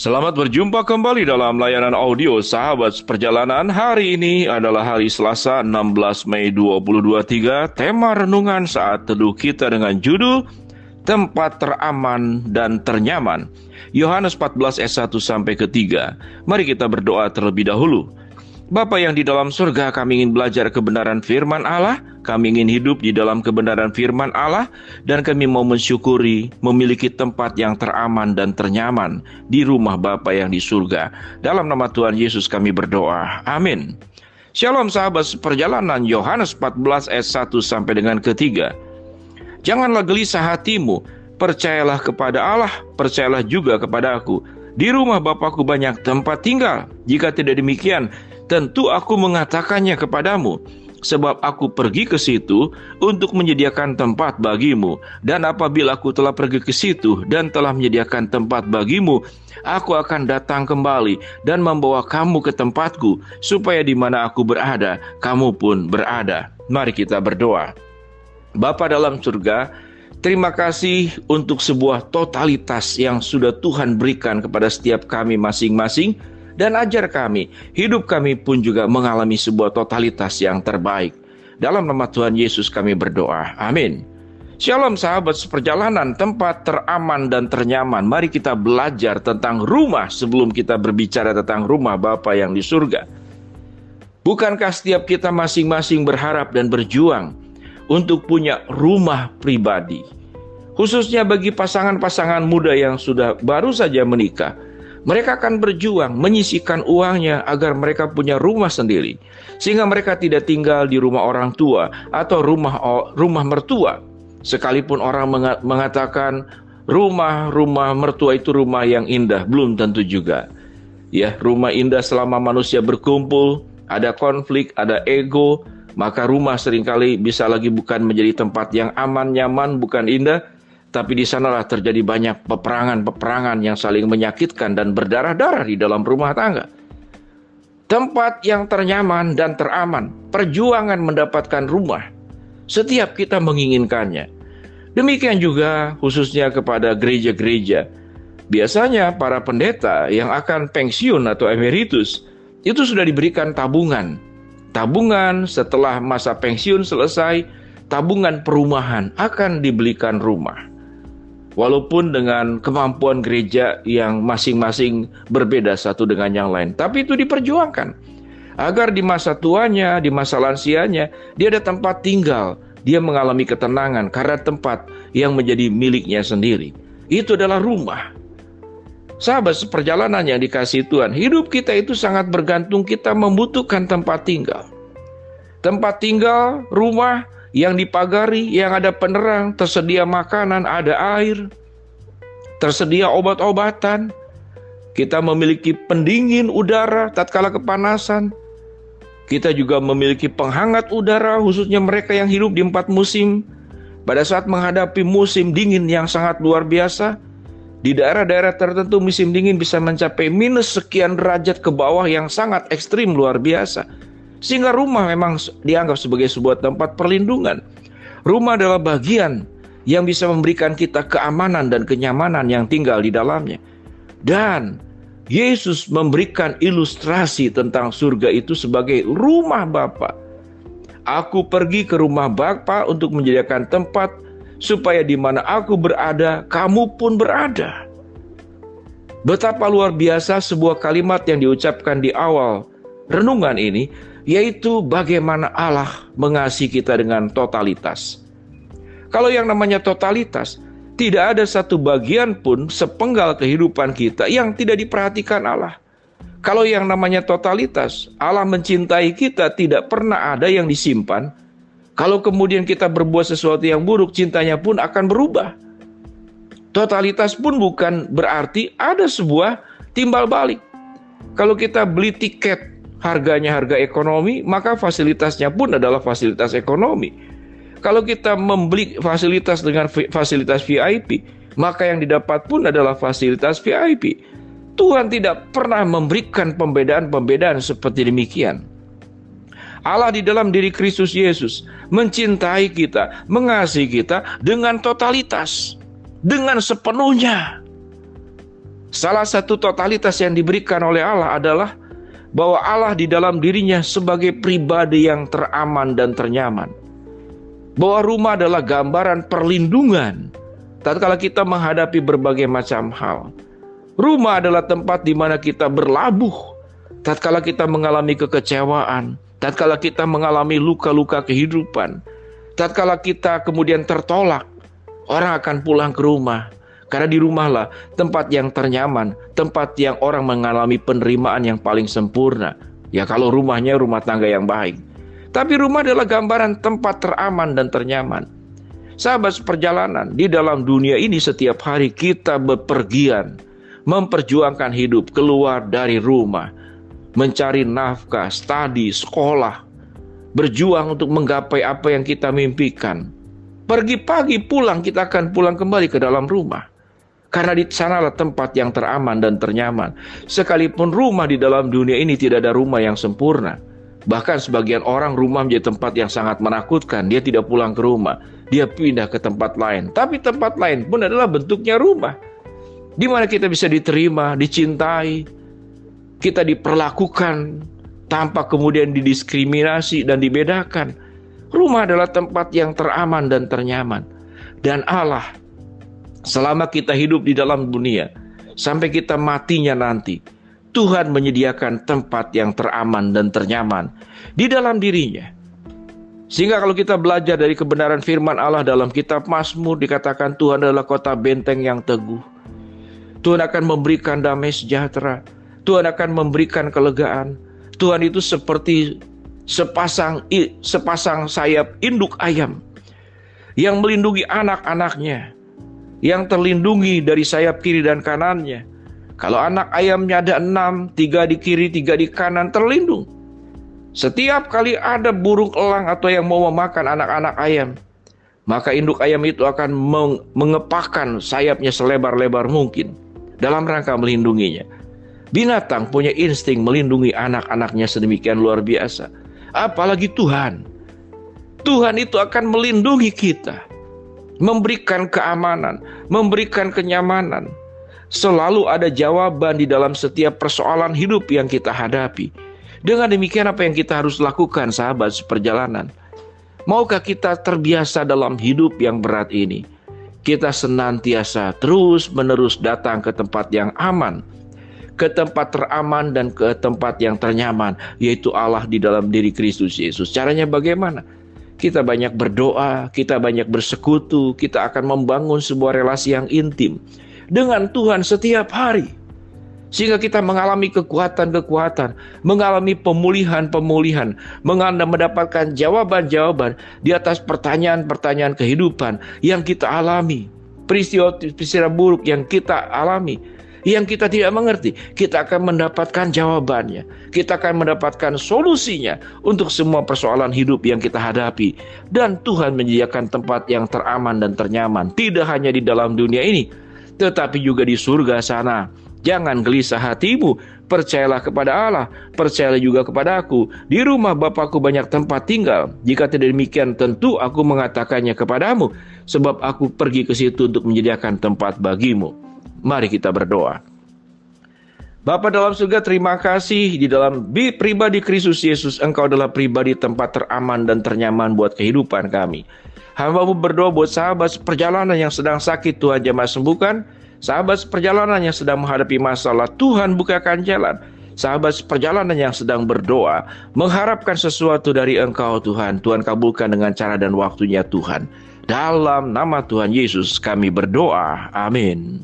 Selamat berjumpa kembali dalam layanan audio Sahabat Perjalanan. Hari ini adalah hari Selasa 16 Mei 2023. Tema renungan saat teduh kita dengan judul Tempat Teraman dan Ternyaman. Yohanes 14 ayat 1 sampai ke 3. Mari kita berdoa terlebih dahulu. Bapa yang di dalam surga, kami ingin belajar kebenaran firman Allah, kami ingin hidup di dalam kebenaran firman Allah, dan kami mau mensyukuri memiliki tempat yang teraman dan ternyaman di rumah Bapa yang di surga. Dalam nama Tuhan Yesus kami berdoa. Amin. Shalom sahabat seperjalanan, Yohanes 14 ayat 1 sampai dengan ke-3. Janganlah gelisah hatimu, percayalah kepada Allah, percayalah juga kepada aku. Di rumah Bapakku banyak tempat tinggal. Jika tidak demikian, tentu aku mengatakannya kepadamu, sebab aku pergi ke situ untuk menyediakan tempat bagimu. Dan apabila aku telah pergi ke situ dan telah menyediakan tempat bagimu, aku akan datang kembali dan membawa kamu ke tempatku, supaya di mana aku berada, kamu pun berada. Mari kita berdoa. Bapa dalam surga, terima kasih untuk sebuah totalitas yang sudah Tuhan berikan kepada setiap kami masing-masing. Dan ajar kami, hidup kami pun juga mengalami sebuah totalitas yang terbaik. Dalam nama Tuhan Yesus kami berdoa. Amin. Shalom sahabat seperjalanan, tempat teraman dan ternyaman. Mari kita belajar tentang rumah sebelum kita berbicara tentang rumah Bapa yang di surga. Bukankah setiap kita masing-masing berharap dan berjuang untuk punya rumah pribadi? Khususnya bagi pasangan-pasangan muda yang sudah baru saja menikah. Mereka akan berjuang menyisihkan uangnya agar mereka punya rumah sendiri, sehingga mereka tidak tinggal di rumah orang tua atau rumah mertua. Sekalipun orang mengatakan rumah mertua itu rumah yang indah, belum tentu juga. Ya, rumah indah selama manusia berkumpul, ada konflik, ada ego, maka rumah seringkali bisa lagi bukan menjadi tempat yang aman, nyaman, bukan indah. Tapi di sanalah terjadi banyak peperangan-peperangan yang saling menyakitkan dan berdarah-darah di dalam rumah tangga. Tempat yang ternyaman dan teraman, perjuangan mendapatkan rumah. Setiap kita menginginkannya. Demikian juga khususnya kepada gereja-gereja. Biasanya para pendeta yang akan pensiun atau emeritus, itu sudah diberikan tabungan. Tabungan setelah masa pensiun selesai, tabungan perumahan akan dibelikan rumah. Walaupun dengan kemampuan gereja yang masing-masing berbeda satu dengan yang lain. Tapi itu diperjuangkan. Agar di masa tuanya, di masa lansianya, dia ada tempat tinggal. Dia mengalami ketenangan karena tempat yang menjadi miliknya sendiri. Itu adalah rumah. Sahabat seperjalanan yang dikasihi Tuhan, hidup kita itu sangat bergantung, kita membutuhkan tempat tinggal. Tempat tinggal, rumah yang dipagari, yang ada penerang, tersedia makanan, ada air, tersedia obat-obatan. Kita memiliki pendingin udara tatkala kepanasan. Kita juga memiliki penghangat udara, khususnya mereka yang hidup di 4 musim. Pada saat menghadapi musim dingin yang sangat luar biasa, di daerah-daerah tertentu musim dingin bisa mencapai minus sekian derajat ke bawah yang sangat ekstrim luar biasa. Sehingga rumah memang dianggap sebagai sebuah tempat perlindungan. Rumah adalah bagian yang bisa memberikan kita keamanan dan kenyamanan yang tinggal di dalamnya. Dan Yesus memberikan ilustrasi tentang surga itu sebagai rumah Bapa. Aku pergi ke rumah Bapa untuk menyediakan tempat supaya di mana aku berada, kamu pun berada. Betapa luar biasa sebuah kalimat yang diucapkan di awal renungan ini, yaitu bagaimana Allah mengasihi kita dengan totalitas. Kalau yang namanya totalitas, tidak ada satu bagian pun sepenggal kehidupan kita yang tidak diperhatikan Allah. Kalau yang namanya totalitas, Allah mencintai kita, tidak pernah ada yang disimpan. Kalau kemudian kita berbuat sesuatu yang buruk, cintanya pun akan berubah. Totalitas pun bukan berarti ada sebuah timbal balik. Kalau kita beli tiket, harganya harga ekonomi, maka fasilitasnya pun adalah fasilitas ekonomi. Kalau kita membeli fasilitas dengan fasilitas VIP, maka yang didapat pun adalah fasilitas VIP. Tuhan tidak pernah memberikan pembedaan-pembedaan seperti demikian. Allah di dalam diri Kristus Yesus mencintai kita, mengasihi kita dengan totalitas, dengan sepenuhnya. Salah satu totalitas yang diberikan oleh Allah adalah bahwa Allah di dalam dirinya sebagai pribadi yang teraman dan ternyaman. Bahwa rumah adalah gambaran perlindungan tatkala kita menghadapi berbagai macam hal. Rumah adalah tempat di mana kita berlabuh tatkala kita mengalami kekecewaan, tatkala kita mengalami luka-luka kehidupan, tatkala kita kemudian tertolak, orang akan pulang ke rumah. Karena di rumahlah tempat yang ternyaman, tempat yang orang mengalami penerimaan yang paling sempurna. Ya kalau rumahnya rumah tangga yang baik. Tapi rumah adalah gambaran tempat teraman dan ternyaman. Sahabat seperjalanan, di dalam dunia ini setiap hari kita bepergian, memperjuangkan hidup keluar dari rumah, mencari nafkah, studi, sekolah, berjuang untuk menggapai apa yang kita mimpikan. Pergi pagi pulang, kita akan pulang kembali ke dalam rumah. Karena di sanalah tempat yang teraman dan ternyaman. Sekalipun rumah di dalam dunia ini tidak ada rumah yang sempurna. Bahkan sebagian orang rumah menjadi tempat yang sangat menakutkan. Dia tidak pulang ke rumah, dia pindah ke tempat lain. Tapi tempat lain pun adalah bentuknya rumah, di mana kita bisa diterima, dicintai, kita diperlakukan tanpa kemudian didiskriminasi dan dibedakan. Rumah adalah tempat yang teraman dan ternyaman. Dan Allah, selama kita hidup di dalam dunia, sampai kita matinya nanti, Tuhan menyediakan tempat yang teraman dan ternyaman di dalam dirinya. Sehingga kalau kita belajar dari kebenaran firman Allah dalam kitab Mazmur, dikatakan Tuhan adalah kota benteng yang teguh. Tuhan akan memberikan damai sejahtera. Tuhan akan memberikan kelegaan. Tuhan itu seperti sepasang sayap induk ayam yang melindungi anak-anaknya, yang terlindungi dari sayap kiri dan kanannya. Kalau anak ayamnya ada 6, 3 di kiri, 3 di kanan, terlindung. Setiap kali ada burung elang atau yang mau memakan anak-anak ayam, maka induk ayam itu akan mengepakkan sayapnya selebar-lebar mungkin dalam rangka melindunginya. Binatang punya insting melindungi anak-anaknya sedemikian luar biasa. Apalagi Tuhan. Tuhan itu akan melindungi kita, memberikan keamanan, memberikan kenyamanan. Selalu ada jawaban di dalam setiap persoalan hidup yang kita hadapi. Dengan demikian apa yang kita harus lakukan, sahabat seperjalanan? Maukah kita terbiasa dalam hidup yang berat ini? Kita senantiasa terus-menerus datang ke tempat yang aman, ke tempat teraman dan ke tempat yang ternyaman, yaitu Allah di dalam diri Kristus Yesus. Caranya bagaimana? Kita banyak berdoa, kita banyak bersekutu, kita akan membangun sebuah relasi yang intim dengan Tuhan setiap hari. Sehingga kita mengalami kekuatan-kekuatan, mengalami pemulihan-pemulihan, mendapatkan jawaban-jawaban di atas pertanyaan-pertanyaan kehidupan yang kita alami. Peristiwa-peristiwa buruk yang kita alami, yang kita tidak mengerti, kita akan mendapatkan jawabannya. Kita akan mendapatkan solusinya untuk semua persoalan hidup yang kita hadapi. Dan Tuhan menyediakan tempat yang teraman dan ternyaman, tidak hanya di dalam dunia ini, tetapi juga di surga sana. Jangan gelisah hatimu, percayalah kepada Allah, percayalah juga kepada aku. Di rumah Bapakku banyak tempat tinggal. Jika tidak demikian, tentu aku mengatakannya kepadamu, sebab aku pergi ke situ untuk menyediakan tempat bagimu. Mari kita berdoa. Bapa dalam surga, terima kasih di dalam pribadi Kristus Yesus, Engkau adalah pribadi tempat teraman dan ternyaman buat kehidupan kami. Hamba-Mu berdoa buat sahabat seperjalanan yang sedang sakit, Tuhan jamah sembuhkan. Sahabat seperjalanan yang sedang menghadapi masalah, Tuhan bukakan jalan. Sahabat seperjalanan yang sedang berdoa, mengharapkan sesuatu dari Engkau Tuhan, Tuhan kabulkan dengan cara dan waktunya Tuhan. Dalam nama Tuhan Yesus kami berdoa, amin.